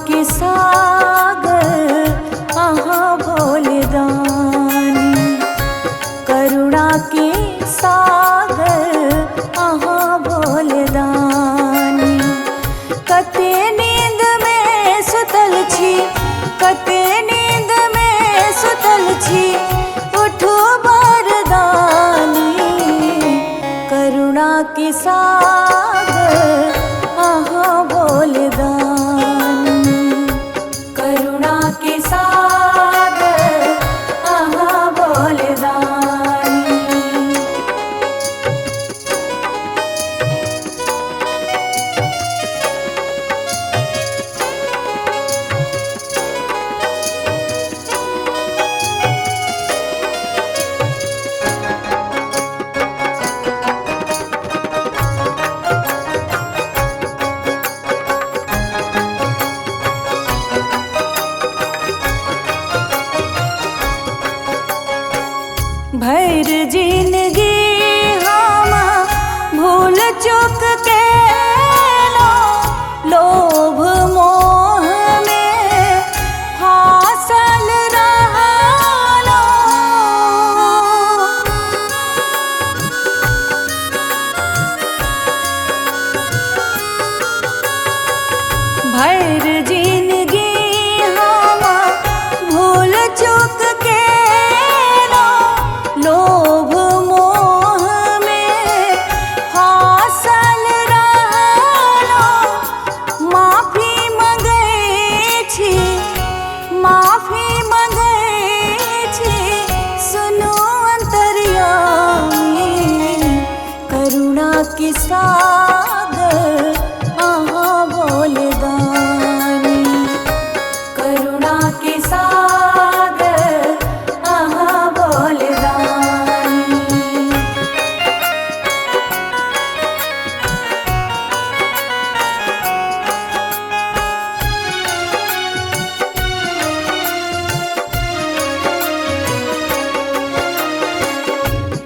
के सागर आहा भोले दानी, करुणा के सागर आहा भोले दानी। कते नींद में सुतल छी, कते नींद में सुतल छी, उठो बरदानी, करुणा के सागर आहा भोले दानी, करुणा के सागर आहा भोले दानी। भैर जिंदगी हम भूल चूक के लोभ मोह में फांसल रहलो। भैर जिंदगी हम भूल चूक के लोभ मोह में फांसल रहलो। माफी मंगै छी, माफी मंगै छी, सुनो अंतर्यामी, करुणा के सागर आहा भोले दानी, करुणा के सागर आहा भोले दानी।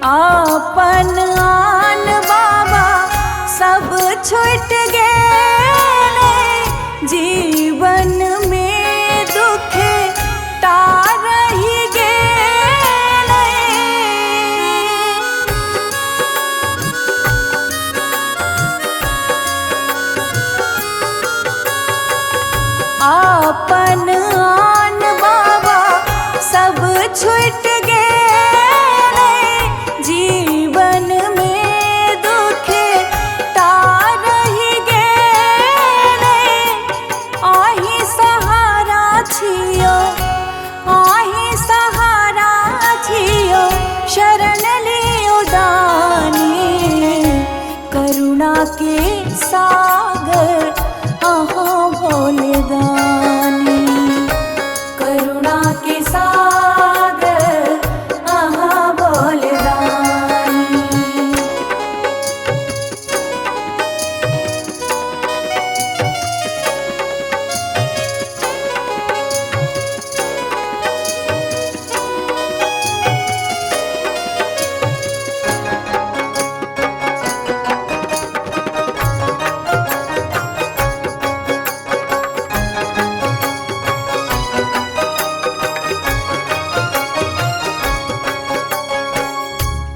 आपन आन बाबा सब छूट गए, जीवन में दुख तार ही गए। आपन आन बाबा सब छूट गए, जीवन में दुख तार ही गए। आही सहारा छियो, आही सहारा छियो, शरण लियो दानी, करुणा के सागर आहा भोले दानी, करुणा के सागर आहा भोले दानी।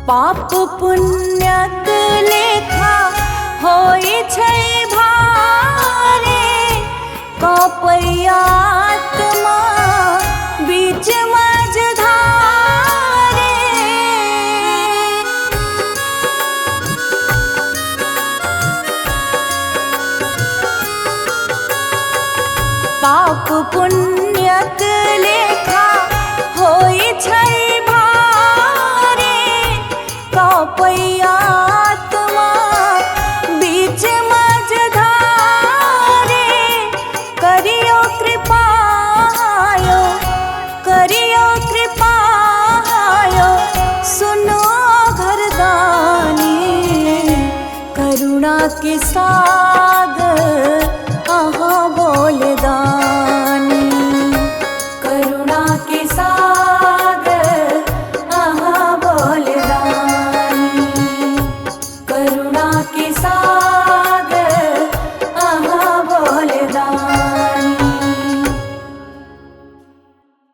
पाप पुण्यक लेखा होई छै भारे, कपैया आत्मा बीच मझधारे। पाप पुण्यक लेखा होई छै भारे, कपैया आत्मा बीच मझधारे। करियो कृपायो, करियो कृपायो, सुनो घरदानी, करुणा के सागर आहा